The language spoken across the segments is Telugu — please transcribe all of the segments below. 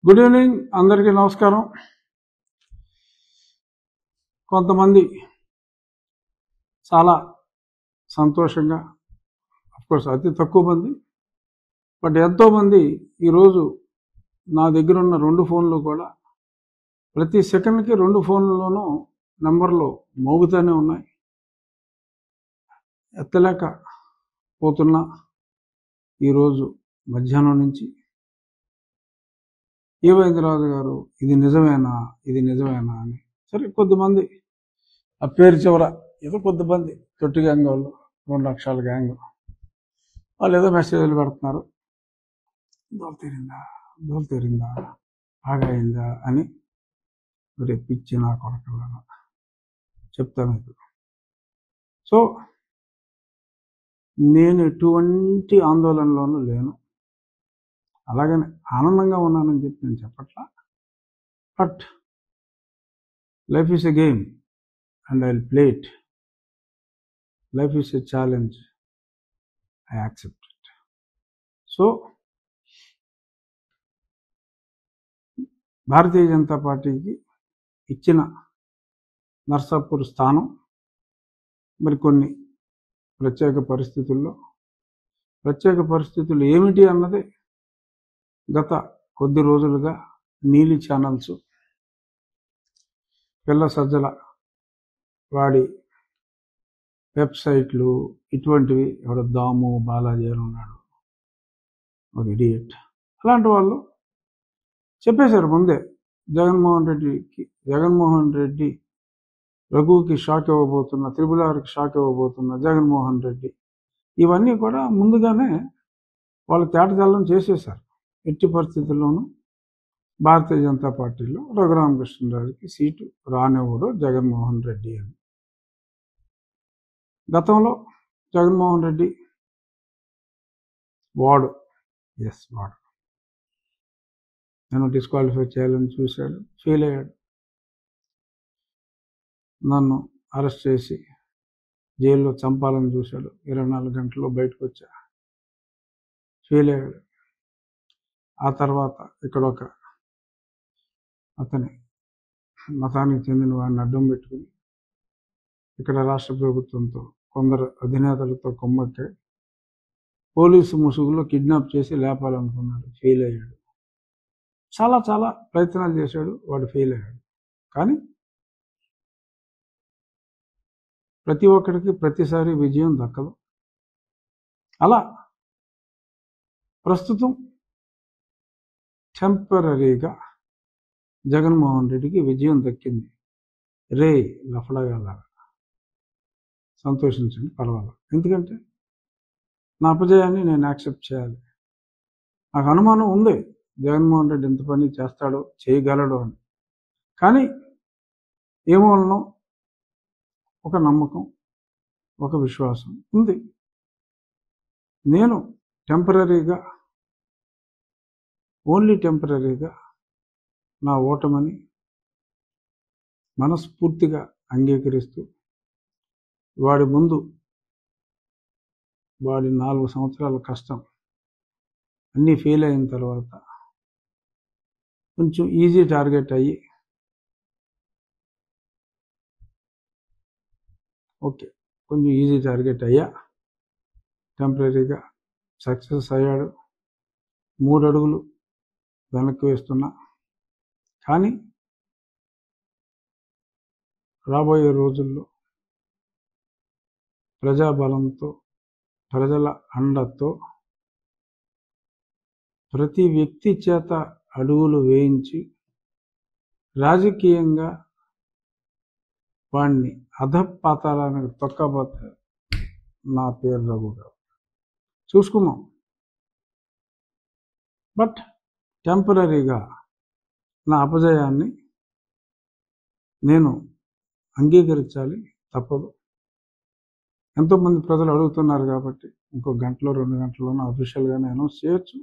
గుడ్ ఈవినింగ్ అందరికీ నమస్కారం. కొంతమంది చాలా సంతోషంగా, అఫ్కోర్స్ అతి తక్కువ మంది, బట్ ఎంతోమంది ఈరోజు నా దగ్గర ఉన్న 2 ఫోన్లు కూడా ప్రతి సెకండ్కి 2 ఫోన్లలోనూ నెంబర్లు మోగుతూనే ఉన్నాయి. ఎత్తలేక పోతున్నా ఈరోజు మధ్యాహ్నం నుంచి ఏమైంది రాజు గారు, ఇది నిజమేనా అని. సరే, కొద్దిమంది ఆ పేరు చివర ఏదో కొద్దిమంది తొట్టి గ్యాంగ్ వాళ్ళు, 2 లక్షల గ్యాంగ్ వాళ్ళు ఏదో మెసేజ్లు పెడుతున్నారు, దోలు తీరిందా బాగా అయిందా అని. రేపు ఇచ్చి నా కొడకల్లా చెప్తాను మీకు. సో నేను ఎటువంటి ఆందోళనలోనూ లేను, అలాగని ఆనందంగా ఉన్నానని చెప్పి నేను చెప్పట్లా. But life is a game and I will play it. Life is a challenge, I accept it. So Bharatiya Janata పార్టీకి ఇచ్చిన నర్సాపూర్ స్థానం మరికొన్ని ప్రత్యేక పరిస్థితులు ఏమిటి అన్నది గత కొద్ది రోజులుగా నీలి ఛానల్స్, పిల్ల సజ్జల వాడి వెబ్సైట్లు, ఇటువంటివి, ఎవడ దాము బాలాజీ అని ఉన్నాడు ఒక ఇడియట్, అలాంటి వాళ్ళు చెప్పేశారు ముందే జగన్మోహన్ రెడ్డి రఘుకి షాక్ ఇవ్వబోతున్న, త్రిపులార్కి షాక్ ఇవ్వబోతున్న జగన్మోహన్ రెడ్డి, ఇవన్నీ కూడా ముందుగానే వాళ్ళు తేటతెల్లం చేసేశారు. ఎట్టి పరిస్థితుల్లోనూ భారతీయ జనతా పార్టీలో రఘురామకృష్ణరాజుకి సీటు రానివ్వడు జగన్మోహన్ రెడ్డి అని. గతంలో జగన్మోహన్ రెడ్డి వాడు నన్ను డిస్క్వాలిఫై చేయాలని చూశాడు, ఫెయిల్ అయ్యాడు. నన్ను అరెస్ట్ చేసి జైల్లో చంపాలని చూశాడు, 24 గంటల్లో బయటకు వచ్చా, ఫెయిల్ అయ్యాడు. ఆ తర్వాత ఇక్కడ ఒక అతని మతానికి చెందిన వాడిని అడ్డం పెట్టుకుని ఇక్కడ రాష్ట్ర ప్రభుత్వంతో కొందరు అధినేతలతో కొమ్మక్కాయి పోలీసు ముసుగులో కిడ్నాప్ చేసి లేపాలనుకున్నాడు, ఫెయిల్ అయ్యాడు. చాలా ప్రయత్నాలు చేశాడు, వాడు ఫెయిల్ అయ్యాడు. కానీ ప్రతి ఒక్కడికి ప్రతిసారి విజయం దక్కదు. అలా ప్రస్తుతం టెంపరీగా జగన్మోహన్ రెడ్డికి విజయం దక్కింది. రే లఫడగాలాగా సంతోషించండి, పర్వాలేదు. ఎందుకంటే నా అపజయాన్ని నేను యాక్సెప్ట్ చేయాలి. నాకు అనుమానం ఉంది జగన్మోహన్ రెడ్డి ఎంత పని చేస్తాడో, చేయగలడు అని. కానీ ఏమోనో ఒక నమ్మకం, ఒక విశ్వాసం ఉంది. నేను ఓన్లీ టెంపరీగా నా ఓటమని మనస్ఫూర్తిగా అంగీకరిస్తూ వాడి ముందు వాడి 4 సంవత్సరాల కష్టం అన్నీ ఫెయిల్ అయిన తర్వాత కొంచెం ఈజీ టార్గెట్ అయ్యి, టెంపరీగా సక్సెస్ అయ్యాడు. 3 అడుగులు వెనక్కి వేస్తున్నా. కానీ రాబోయే రోజుల్లో ప్రజాబలంతో, ప్రజల అండతో ప్రతి వ్యక్తి చేత అడుగులు వేయించి రాజకీయంగా వాడిని అధపాతాళానికి తొక్కబోతే నా పేరు రఘు గారు, చూసుకున్నాం. బట్ టెంపరీగా నా అపజయాన్ని నేను అంగీకరించాలి, తప్పదు. ఎంతోమంది ప్రజలు అడుగుతున్నారు కాబట్టి ఇంకో గంటలో 2 గంటల్లోనూ అఫీషియల్గానే అనౌన్స్ చేయొచ్చు.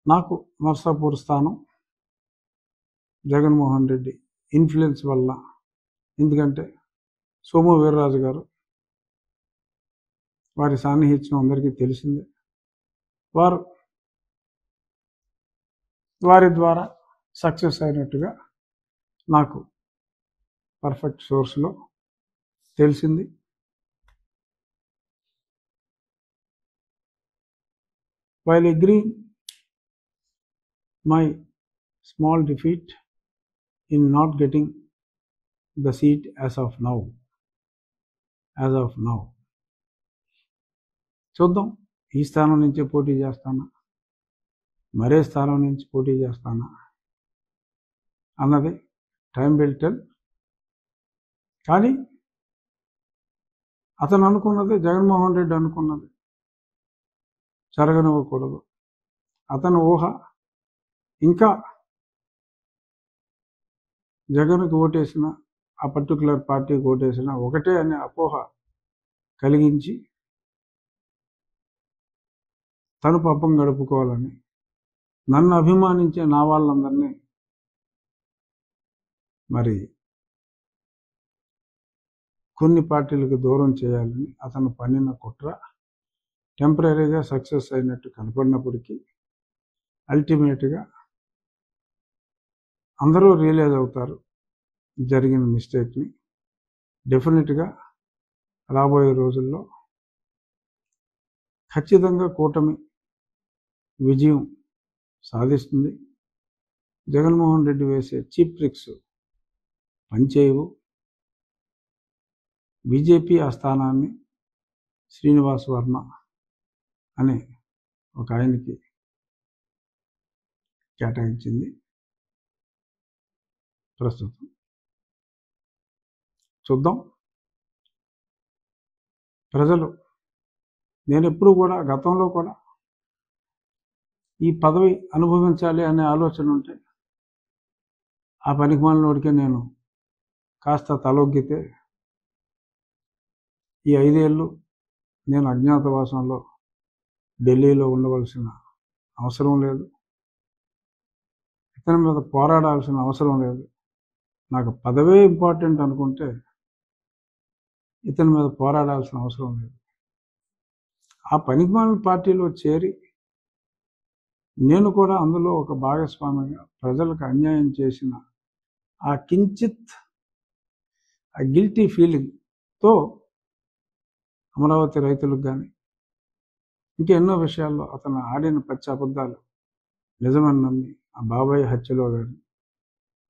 నాకు నర్సాపూర్ స్థానం జగన్మోహన్ రెడ్డి ఇన్ఫ్లుయెన్స్ వల్ల, ఎందుకంటే సోము వీర్రాజు గారు, వారి సాన్నిహిత్యం అందరికీ తెలిసిందే. వారు వారి ద్వారా సక్సెస్ అయినట్టుగా నాకు పర్ఫెక్ట్ సోర్స్లో తెలిసింది. While agreeing my small defeat in not getting the seat as of now, చూద్దాం, ఈ స్థానం నుంచే పోటీ చేస్తానా, మరే స్థానం నుంచి పోటీ చేస్తానా అన్నది టైం విల్ టెల్. కానీ అతను అనుకున్నది, జగన్మోహన్ రెడ్డి అనుకున్నది జరగనివ్వకూడదు. అతను ఊహ ఇంకా జగన్కి ఓటేసిన, ఆ పర్టికులర్ పార్టీకి ఓటేసిన ఒకటే అనే అపోహ కలిగించి తను పాపం గడుపుకోవాలని, నన్ను అభిమానించే నా వాళ్ళందరినీ మరి కొన్ని పార్టీలకు దూరం చేయాలని అతను పన్నిన కుట్ర టెంపరీగా సక్సెస్ అయినట్టు కనపడినప్పటికీ అల్టిమేట్గా అందరూ రియలైజ్ అవుతారు జరిగిన మిస్టేక్ని. డెఫినెట్గా రాబోయే రోజుల్లో ఖచ్చితంగా కూటమి విజయం సాధిస్తుంది. జగన్మోహన్ రెడ్డి వేసే చీప్ ట్రిక్స్ పనిచేయవు. బీజేపీ ఆ స్థానాన్ని శ్రీనివాస్ వర్మ అనే ఒక ఆయనకి కేటాయించింది. ప్రస్తుతం చూద్దాం. ప్రజలు, నేను ఎప్పుడు కూడా గతంలో కూడా ఈ పదవి అనుభవించాలి అనే ఆలోచన ఉంటే ఆ పనికిమాలినోడికే నేను కాస్త తలొగ్గితే ఈ 5 ఏళ్ళు నేను అజ్ఞాతవాసంలో ఢిల్లీలో ఉండవలసిన అవసరం లేదు, ఇతని మీద పోరాడాల్సిన అవసరం లేదు. నాకు పదవే ఇంపార్టెంట్ అనుకుంటే ఇతని మీద పోరాడాల్సిన అవసరం లేదు. ఆ పనికిమాలిన పార్టీలో చేరి నేను కూడా అందులో ఒక భాగస్వామిగా ప్రజలకు అన్యాయం చేసిన ఆ కించిత్ ఆ గిల్టీ ఫీలింగ్తో అమరావతి రైతులకు కానీ ఇంకెన్నో విషయాల్లో అతను ఆడిన పచ్చి అబద్ధాలు నిజమని నమ్మి, ఆ బాబాయ్ హత్యలో కానీ,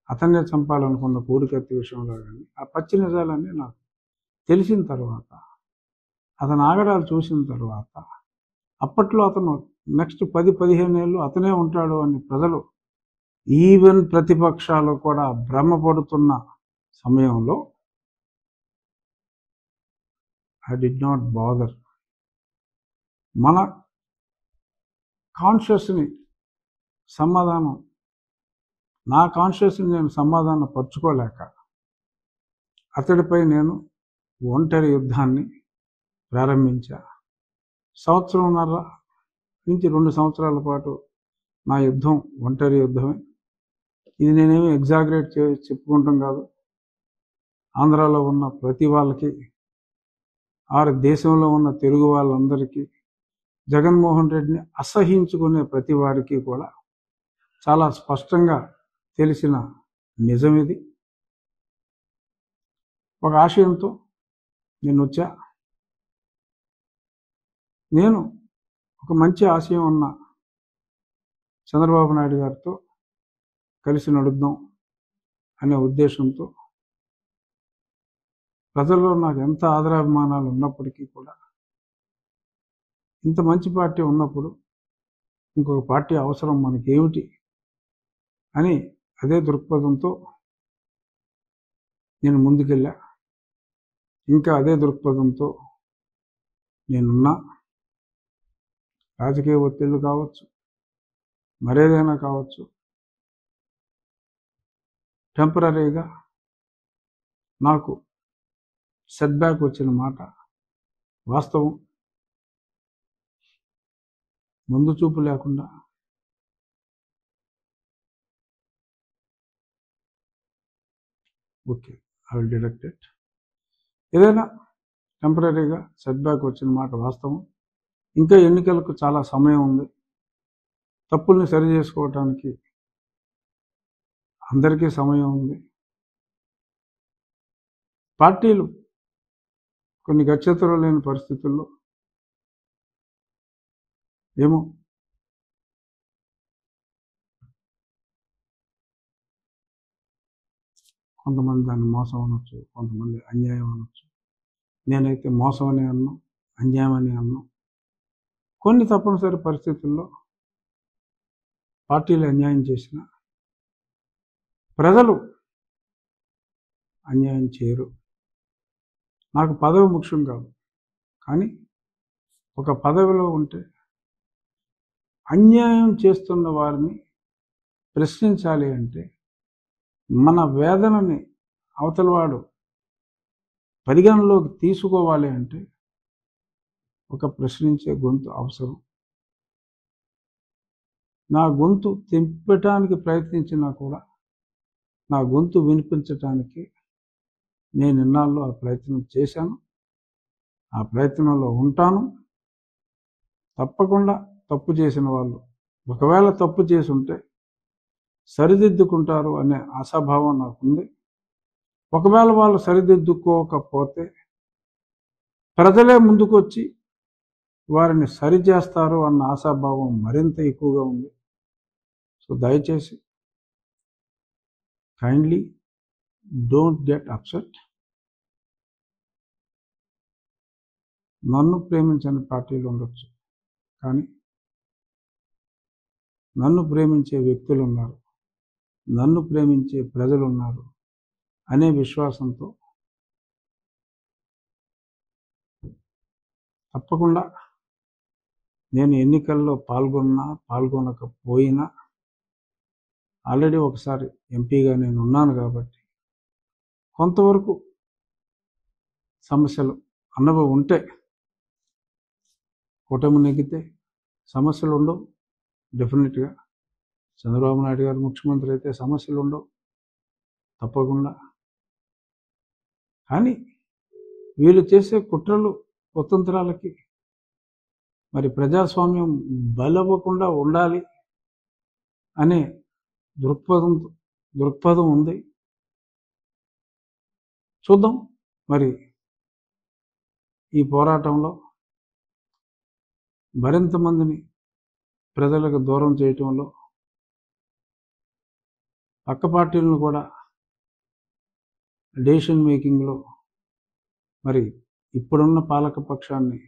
అతన్నే చంపాలనుకున్న పూడికత్తి విషయంలో కానీ ఆ పచ్చి నిజాలన్నీ నాకు తెలిసిన తర్వాత, అతను ఆగడాలు చూసిన తర్వాత, అప్పట్లో అతను నెక్స్ట్ 10-15 ఏళ్ళు అతనే ఉంటాడు అని ప్రజలు, ఈవెన్ ప్రతిపక్షాలు కూడా భ్రమపడుతున్న సమయంలో ఐ డిడ్ నాట్ బాదర్. మన కాన్షియస్ని సమాధానం, నా కాన్షియస్ని నేను సమాధానం పరుచుకోలేక అతడిపై నేను ఒంటరి యుద్ధాన్ని ప్రారంభించా. 1.5 నుంచి 2 సంవత్సరాల పాటు నా యుద్ధం ఒంటరి యుద్ధమే. ఇది నేనేమి ఎగ్జాగరేట్ చెప్పుకుంటాం కాదు. ఆంధ్రాలో ఉన్న ప్రతి వాళ్ళకి, దేశంలో ఉన్న తెలుగు వాళ్ళందరికీ, జగన్మోహన్ రెడ్డిని అసహించుకునే ప్రతి వారికి కూడా చాలా స్పష్టంగా తెలిసిన నిజం ఇది. ఒక ఆశయంతో నేను వచ్చా. నేను ఒక మంచి ఆశయం ఉన్న చంద్రబాబు నాయుడు గారితో కలిసి నడుద్దాం అనే ఉద్దేశంతో, ప్రజల్లో నాకు ఎంత ఆదరాభిమానాలు ఉన్నప్పటికీ కూడా, ఇంత మంచి పార్టీ ఉన్నప్పుడు ఇంకొక పార్టీ అవసరం మనకేమిటి అని అదే దృక్పథంతో నేను ముందుకెళ్ళా. ఇంకా అదే దృక్పథంతో నేనున్నా. రాజకీయ ఒత్తిళ్లు కావచ్చు, మరేదైనా కావచ్చు, టెంపరీగా నాకు సెట్ బ్యాక్ వచ్చిన మాట వాస్తవం. ముందు చూపు లేకుండా okay, I will deduct it. ఏదైనా టెంపరీగా సెట్ బ్యాక్ వచ్చిన మాట వాస్తవం. ఇంకా ఎన్నికలకు చాలా సమయం ఉంది. తప్పుల్ని సరి చేసుకోవటానికి అందరికీ సమయం ఉంది. పార్టీలు కొన్ని గత్యంతరం లేని పరిస్థితుల్లో ఏమో కొంతమంది దాన్ని మోసం అనొచ్చు, కొంతమంది అన్యాయం అనొచ్చు. నేనైతే మోసం అని అన్నా, అన్యాయం అని అన్నా. కొన్ని తప్పనిసరి పరిస్థితుల్లో పార్టీలు అన్యాయం చేసిన ప్రజలు అన్యాయం చేయరు. నాకు పదవి ముఖ్యం కాదు, కానీ ఒక పదవిలో ఉంటే అన్యాయం చేస్తున్న వారిని ప్రశ్నించాలి అంటే, మన వేదనని అవతలవాడు పరిగణలోకి తీసుకోవాలి అంటే ఒక ప్రశ్నించే గొంతు అవసరం. నా గొంతు తెంపటానికి ప్రయత్నించినా కూడా నా గొంతు వినిపించటానికి నేను ఇన్నాళ్ళు ఆ ప్రయత్నం చేశాను, ఆ ప్రయత్నంలో ఉంటాను. తప్పకుండా తప్పు చేసిన వాళ్ళు ఒకవేళ తప్పు చేసి ఉంటే సరిదిద్దుకుంటారు అనే ఆశాభావం నాకుంది. ఒకవేళ వాళ్ళు సరిదిద్దుకోకపోతే ప్రజలే ముందుకొచ్చి వారిని సరిచేస్తారు అన్న ఆశాభావం మరింత ఎక్కువగా ఉంది. సో దయచేసి కైండ్లీ డోంట్ గెట్ అప్సెట్. నన్ను ప్రేమించని పార్టీలు ఉండొచ్చు, కానీ నన్ను ప్రేమించే వ్యక్తులు ఉన్నారు, నన్ను ప్రేమించే ప్రజలు ఉన్నారు అనే విశ్వాసంతో తప్పకుండా నేను ఎన్నికల్లో పాల్గొనకపోయినా ఆల్రెడీ ఒకసారి ఎంపీగా నేను ఉన్నాను కాబట్టి కొంతవరకు సమస్యలు అనుభవం ఉంటే, కూటమి నెగ్గితే సమస్యలు ఉండవు. డెఫినెట్గా చంద్రబాబు నాయుడు గారు ముఖ్యమంత్రి అయితే సమస్యలు ఉండవు తప్పకుండా. కానీ వీళ్ళు చేసే కుట్రలు కుతంత్రాలకి మరి ప్రజాస్వామ్యం బలవ్వకుండా ఉండాలి అనే దృక్పథం ఉంది. చూద్దాం మరి ఈ పోరాటంలో మరింత మందిని ప్రజలకు దూరం చేయటంలో, పక్క పార్టీలను కూడా డెసిషన్ మేకింగ్లో మరి ఇప్పుడున్న పాలక పక్షాన్ని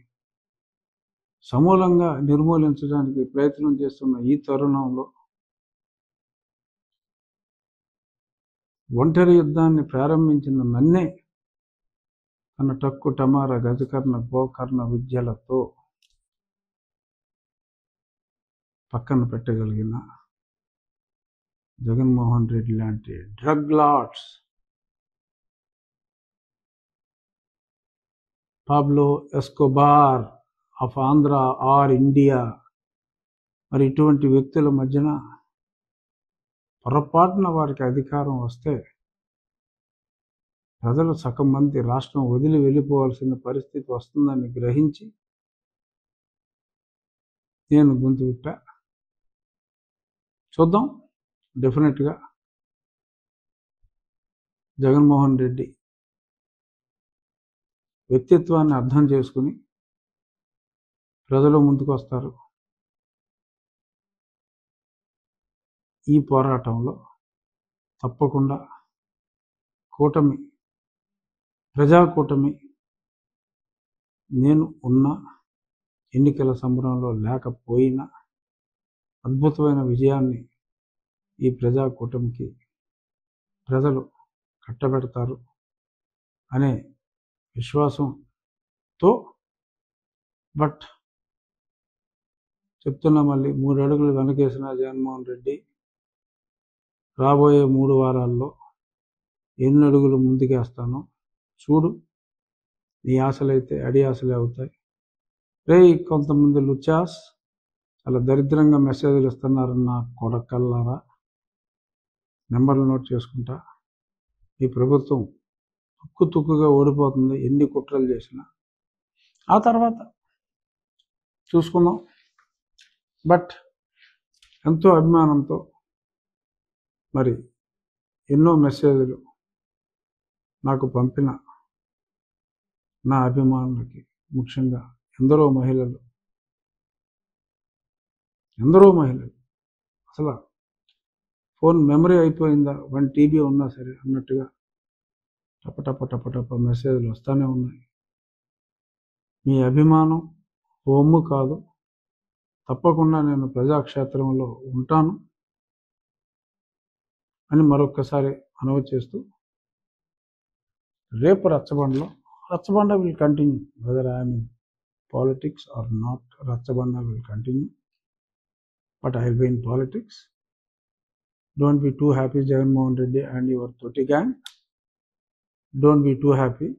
సమూలంగా నిర్మూలించడానికి ప్రయత్నం చేస్తున్న ఈ తరుణంలో ఒంటరి యుద్ధాన్ని ప్రారంభించిన నన్నే తన టక్కు టమార గజకర్ణ గోకర్ణ విద్యలతో పక్కన పెట్టగలిగిన జగన్మోహన్ రెడ్డి లాంటి drug lords, Pablo Escobar of Andhra or India, మరి ఇటువంటి వ్యక్తుల మధ్యన పొరపాటున వారికి అధికారం వస్తే ప్రజలు సగం మంది రాష్ట్రం వదిలి వెళ్ళిపోవాల్సిన పరిస్థితి వస్తుందని గ్రహించి నేను గొంతు విప్పా. చూద్దాం. డెఫినెట్గా జగన్మోహన్ రెడ్డి వ్యక్తిత్వాన్ని అర్థం చేసుకుని ప్రజలు ముందుకు వస్తారు. ఈ పోరాటంలో తప్పకుండా కూటమి, ప్రజాకూటమి నేను ఉన్న ఎన్నికల సంబరంలో లేకపోయినా అద్భుతమైన విజయాన్ని ఈ ప్రజాకూటమికి ప్రజలు కట్టబెడతారు అనే విశ్వాసంతో, బట్ చెప్తున్నా మళ్ళీ 3 అడుగులు వెనకేసిన జగన్మోహన్ రెడ్డి రాబోయే 3 వారాల్లో ఎన్ని అడుగులు ముందుకేస్తానో చూడు. నీ ఆశలైతే అడి ఆశలే అవుతాయి. కొంతమంది లుచాస్ చాలా దరిద్రంగా మెసేజ్లు ఇస్తున్నారన్న కొడకల్లారా, నెంబర్లు నోట్ చేసుకుంటా. ఈ ప్రభుత్వం తుక్కుగా ఓడిపోతుంది ఎన్ని కుట్రలు చేసినా. ఆ తర్వాత చూసుకుందాం. బట్ ఎంతో అభిమానంతో మరి ఎన్నో మెసేజ్లు నాకు పంపిన నా అభిమానులకి, ముఖ్యంగా ఎందరో మహిళలు అసలు ఫోన్ మెమరీ అయిపోయిందా, 1 TB ఉన్నా సరే అన్నట్టుగా టప మెసేజ్లు వస్తూనే ఉన్నాయి. మీ అభిమానం ఒమ్ము కాదు, తప్పకుండా నేను ప్రజాక్షేత్రంలో ఉంటాను అని మరొక్కసారి మనవి చేస్తూ, రేపు Rachabanda will continue, whether I'm in politics or not. Rachabanda will continue, but I will be in politics. Don't be too happy, Jagan Mohan Reddy and your Toti gang. Don't be too happy.